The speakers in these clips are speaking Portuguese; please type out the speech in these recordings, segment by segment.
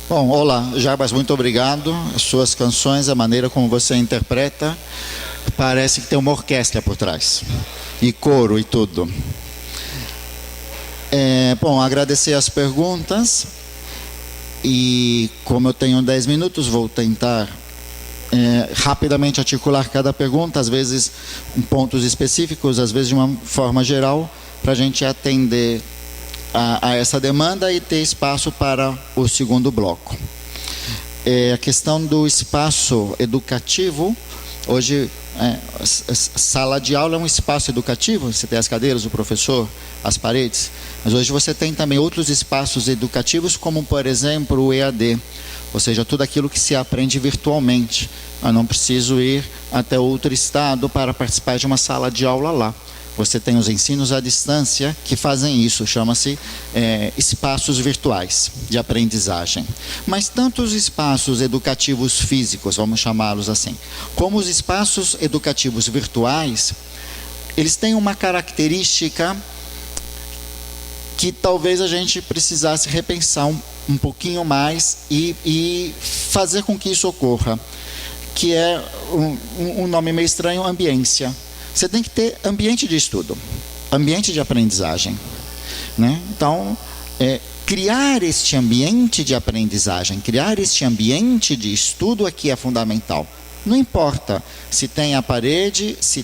Bom, olá, Jarbas, muito obrigado. As suas canções, a maneira como você interpreta, parece que tem uma orquestra por trás. E coro e tudo. Bom, agradecer as perguntas. E como eu tenho 10 minutos, vou tentar rapidamente articular cada pergunta, às vezes em pontos específicos, às vezes de uma forma geral, para a gente atender a essa demanda e ter espaço para o segundo bloco. A questão do espaço educativo, hoje, sala de aula é um espaço educativo, você tem as cadeiras, o professor, as paredes, mas hoje você tem também outros espaços educativos, como por exemplo o EAD, ou seja, tudo aquilo que se aprende virtualmente. Eu não preciso ir até outro estado para participar de uma sala de aula lá. Você tem os ensinos à distância que fazem isso, chama-se espaços virtuais de aprendizagem. Mas tanto os espaços educativos físicos, vamos chamá-los assim, como os espaços educativos virtuais, eles têm uma característica que talvez a gente precisasse repensar um pouquinho mais e fazer com que isso ocorra, que é um nome meio estranho, ambiência. Você tem que ter ambiente de estudo, ambiente de aprendizagem, né? Então, criar este ambiente de aprendizagem, criar este ambiente de estudo aqui é fundamental. Não importa se tem a parede, se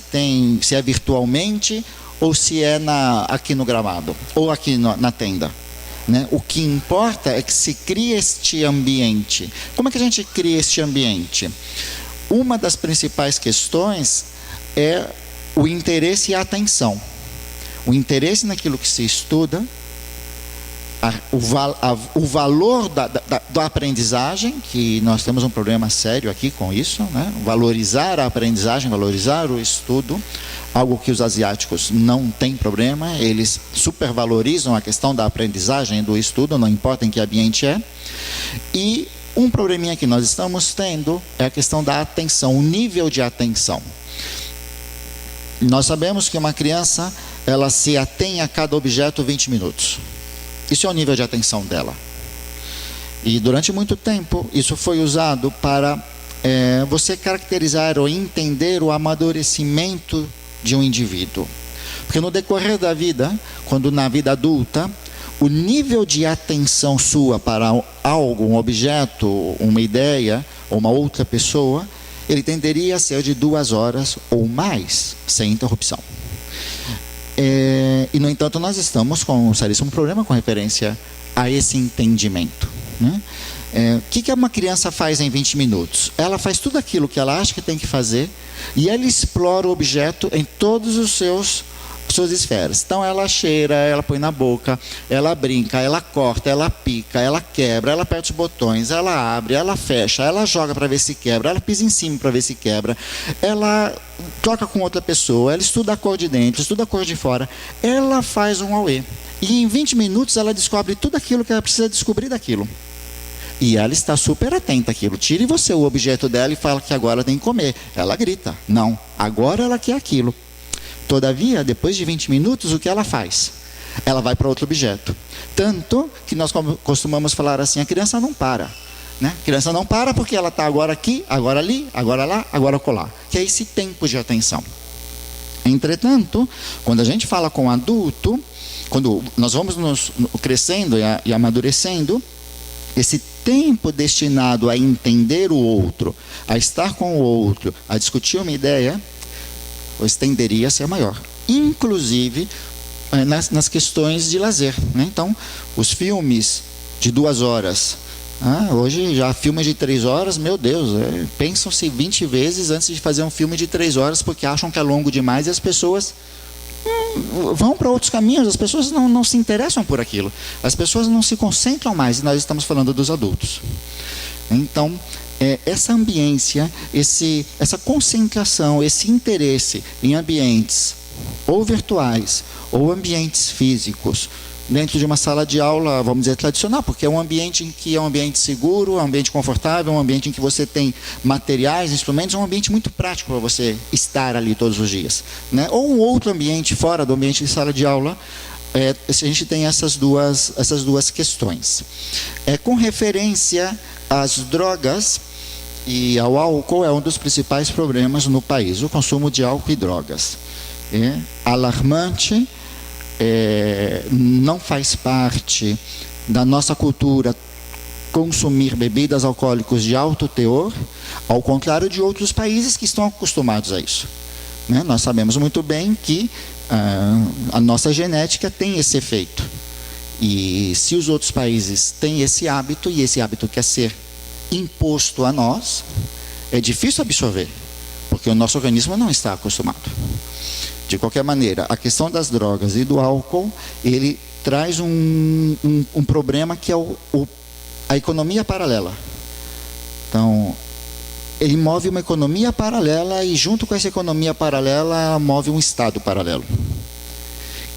é virtualmente ou se é aqui no gramado ou aqui na tenda, né? O que importa é que se crie este ambiente. Como é que a gente cria este ambiente? Uma das principais questões é o interesse e a atenção. O interesse naquilo que se estuda, o valor da aprendizagem, que nós temos um problema sério aqui com isso, né? Valorizar a aprendizagem, valorizar o estudo, algo que os asiáticos não têm problema, eles supervalorizam a questão da aprendizagem e do estudo, não importa em que ambiente é. E um probleminha que nós estamos tendo é a questão da atenção, o nível de atenção. Nós sabemos que uma criança, ela se atém a cada objeto 20 minutos. Isso é o nível de atenção dela. E durante muito tempo, isso foi usado para você caracterizar ou entender o amadurecimento de um indivíduo. Porque no decorrer da vida, quando na vida adulta, o nível de atenção sua para algo, um objeto, uma ideia, ou uma outra pessoa, ele tenderia a ser de 2 horas ou mais, sem interrupção. E, no entanto, nós estamos com um seríssimo problema com referência a esse entendimento, né? O que uma criança faz em 20 minutos? Ela faz tudo aquilo que ela acha que tem que fazer e ela explora o objeto em todos os suas esferas. Então ela cheira, ela põe na boca, ela brinca, ela corta, ela pica, ela quebra, ela aperta os botões, ela abre, ela fecha, ela joga para ver se quebra, ela pisa em cima para ver se quebra, ela troca com outra pessoa, ela estuda a cor de dentro, estuda a cor de fora, ela faz um auê. E em 20 minutos ela descobre tudo aquilo que ela precisa descobrir daquilo. E ela está super atenta àquilo. Tire você o objeto dela e fala que agora tem que comer. Ela grita, não, agora ela quer aquilo. Todavia, depois de 20 minutos, o que ela faz? Ela vai para outro objeto. Tanto que nós costumamos falar assim, a criança não para, né? A criança não para porque ela está agora aqui, agora ali, agora lá, agora acolá. Que é esse tempo de atenção. Entretanto, quando a gente fala com adulto, quando nós vamos nos crescendo e amadurecendo, esse tempo destinado a entender o outro, a estar com o outro, a discutir uma ideia, pois tenderia a ser maior, inclusive nas questões de lazer, né? Então, os filmes de 2 horas, hoje já filmes de 3 horas, meu Deus, pensam-se 20 vezes antes de fazer um filme de 3 horas, porque acham que é longo demais e as pessoas vão para outros caminhos, as pessoas não se interessam por aquilo, as pessoas não se concentram mais, e nós estamos falando dos adultos. Então, essa ambiência, essa concentração, esse interesse em ambientes ou virtuais ou ambientes físicos, dentro de uma sala de aula, vamos dizer, tradicional, porque é um ambiente em que é um ambiente seguro, é um ambiente confortável, é um ambiente em que você tem materiais, instrumentos, é um ambiente muito prático para você estar ali todos os dias, né? Ou um outro ambiente fora do ambiente de sala de aula, a gente tem essas duas questões. Com referência às drogas e ao álcool, é um dos principais problemas no país, o consumo de álcool e drogas. É alarmante, não faz parte da nossa cultura consumir bebidas alcoólicas de alto teor, ao contrário de outros países que estão acostumados a isso. Né? Nós sabemos muito bem que a nossa genética tem esse efeito. E se os outros países têm esse hábito, e esse hábito quer ser imposto a nós, é difícil absorver, porque o nosso organismo não está acostumado. De qualquer maneira, a questão das drogas e do álcool, ele traz um problema que é a economia paralela. Então, ele move uma economia paralela e junto com essa economia paralela move um Estado paralelo,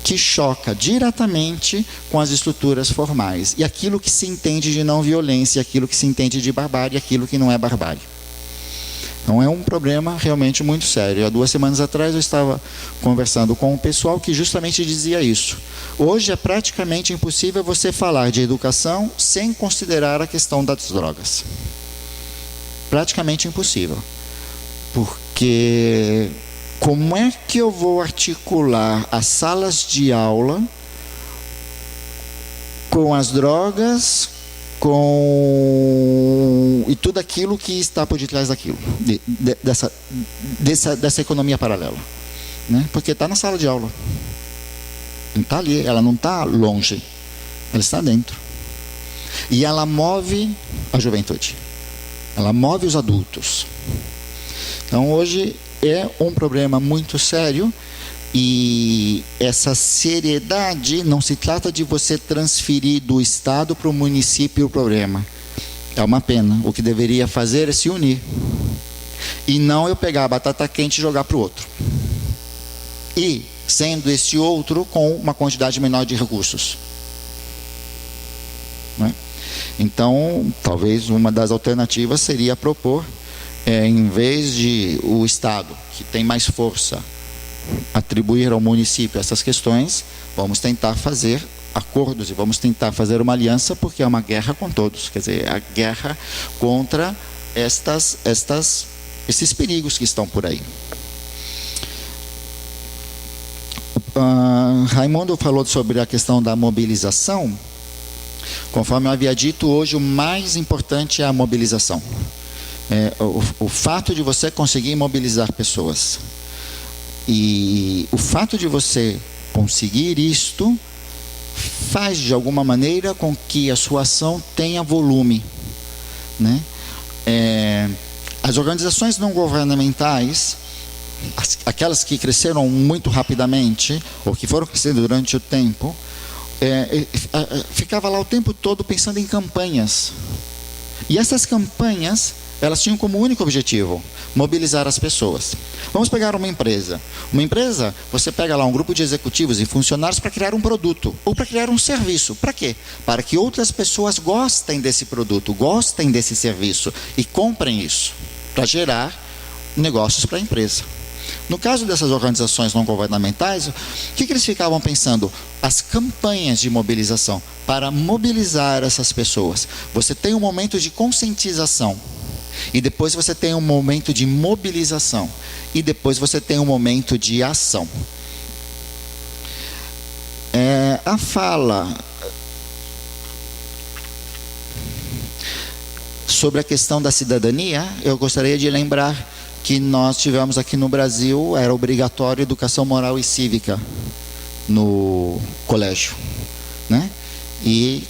que choca diretamente com as estruturas formais e aquilo que se entende de não violência, aquilo que se entende de barbárie, aquilo que não é barbárie. Então é um problema realmente muito sério. Há 2 semanas atrás eu estava conversando com um pessoal que justamente dizia isso. Hoje é praticamente impossível você falar de educação sem considerar a questão das drogas. Praticamente impossível. Porque como é que eu vou articular as salas de aula com as drogas, e tudo aquilo que está por detrás daquilo, dessa economia paralela, né? Porque está na sala de aula, não está ali, ela não está longe, ela está dentro, e ela move a juventude, ela move os adultos. Então hoje é um problema muito sério. E essa seriedade não se trata de você transferir do Estado para o município o problema. É uma pena. O que deveria fazer é se unir. E não eu pegar a batata quente e jogar para o outro. E sendo esse outro com uma quantidade menor de recursos. Não é? Então, talvez uma das alternativas seria propor, em vez de o Estado, que tem mais força, atribuir ao município essas questões, vamos tentar fazer acordos e vamos tentar fazer uma aliança, porque é uma guerra com todos, quer dizer, a guerra contra esses perigos que estão por aí. Raimundo falou sobre a questão da mobilização. Conforme eu havia dito, hoje o mais importante é a mobilização. O fato de você conseguir mobilizar pessoas. E o fato de você conseguir isto faz de alguma maneira com que a sua ação tenha volume, né? As organizações não governamentais, aquelas que cresceram muito rapidamente ou que foram crescendo durante o tempo, ficava lá o tempo todo pensando em campanhas. E essas campanhas, elas tinham como único objetivo mobilizar as pessoas. Vamos pegar uma empresa. Uma empresa, você pega lá um grupo de executivos e funcionários para criar um produto ou para criar um serviço. Para quê? Para que outras pessoas gostem desse produto, gostem desse serviço e comprem isso, para gerar negócios para a empresa. No caso dessas organizações não governamentais, o que eles ficavam pensando? As campanhas de mobilização, para mobilizar essas pessoas. Você tem um momento de conscientização, e depois você tem um momento de mobilização, e depois você tem um momento de ação. A fala sobre a questão da cidadania, eu gostaria de lembrar que nós tivemos aqui no Brasil, era obrigatório educação moral e cívica no colégio, né? E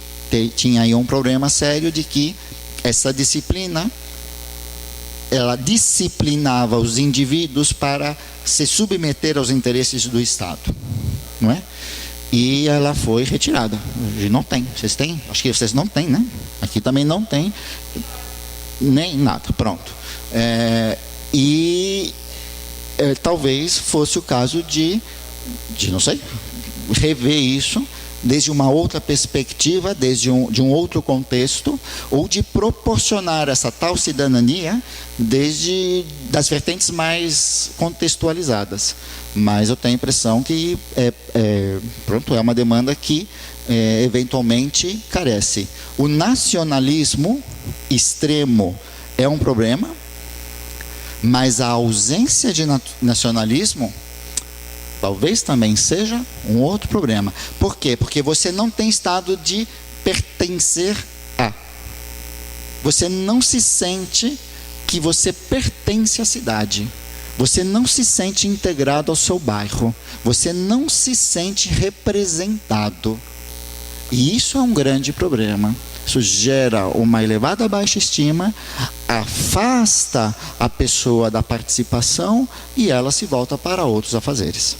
tinha aí um problema sério de que essa disciplina, ela disciplinava os indivíduos para se submeter aos interesses do Estado, não é? E ela foi retirada. Hoje não tem. Vocês têm? Acho que vocês não têm, né? Aqui também não tem nem nada. Pronto. Talvez fosse o caso de não sei, rever isso desde uma outra perspectiva, de um outro contexto, ou de proporcionar essa tal cidadania desde das vertentes mais contextualizadas. Mas eu tenho a impressão que é uma demanda que eventualmente carece. O nacionalismo extremo é um problema, mas a ausência de nacionalismo talvez também seja um outro problema. Por quê? Porque você não tem estado de pertencer a. Você não se sente que você pertence à cidade. Você não se sente integrado ao seu bairro. Você não se sente representado. E isso é um grande problema. Isso gera uma elevada baixa estima, afasta a pessoa da participação e ela se volta para outros afazeres.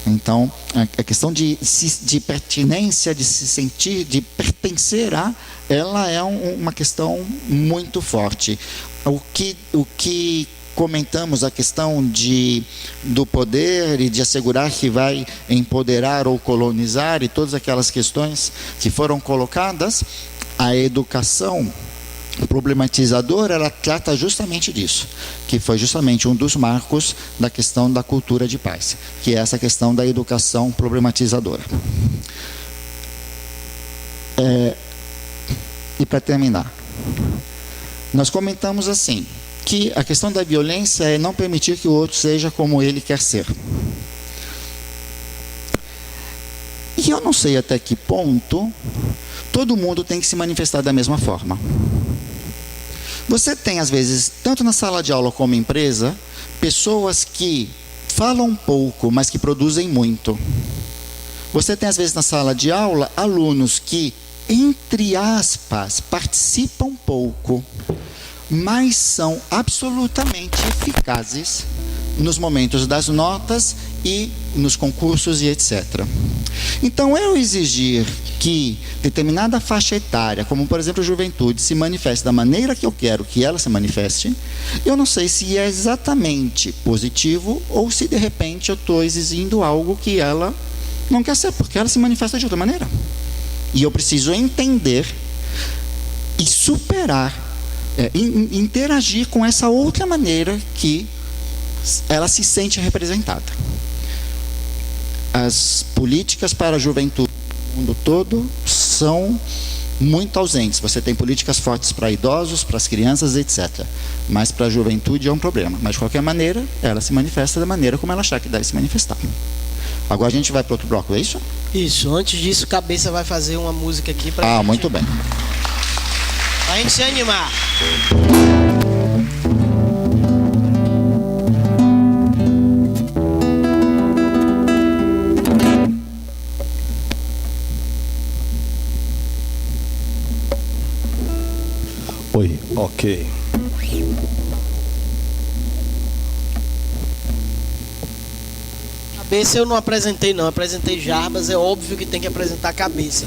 Então, a questão de pertinência, de se sentir, de pertencer a, ela é uma questão muito forte. O que comentamos, a questão do poder e de assegurar que vai empoderar ou colonizar e todas aquelas questões que foram colocadas, a educação problematizadora, ela trata justamente disso, que foi justamente um dos marcos da questão da cultura de paz, que é essa questão da educação problematizadora. E para terminar, nós comentamos assim, que a questão da violência é não permitir que o outro seja como ele quer ser. E eu não sei até que ponto todo mundo tem que se manifestar da mesma forma. Você tem, às vezes, tanto na sala de aula como empresa, pessoas que falam pouco, mas que produzem muito. Você tem, às vezes, na sala de aula, alunos que, entre aspas, participam pouco, mas são absolutamente eficazes nos momentos das notas e nos concursos e etc. Então, eu exigir que determinada faixa etária, como por exemplo a juventude, se manifeste da maneira que eu quero que ela se manifeste, eu não sei se é exatamente positivo ou se de repente eu estou exigindo algo que ela não quer ser, porque ela se manifesta de outra maneira. E eu preciso entender e superar, interagir com essa outra maneira que ela se sente representada. As políticas para a juventude no mundo todo são muito ausentes. Você tem políticas fortes para idosos, para as crianças, etc. Mas para a juventude é um problema. Mas de qualquer maneira, ela se manifesta da maneira como ela achar que deve se manifestar. Agora a gente vai para outro bloco, é isso? Isso. Antes disso, Cabeça vai fazer uma música aqui para gente... muito bem. A gente se animar. Oi, ok. Cabeça eu não apresentei não, apresentei Jarbas, é óbvio que tem que apresentar Cabeça.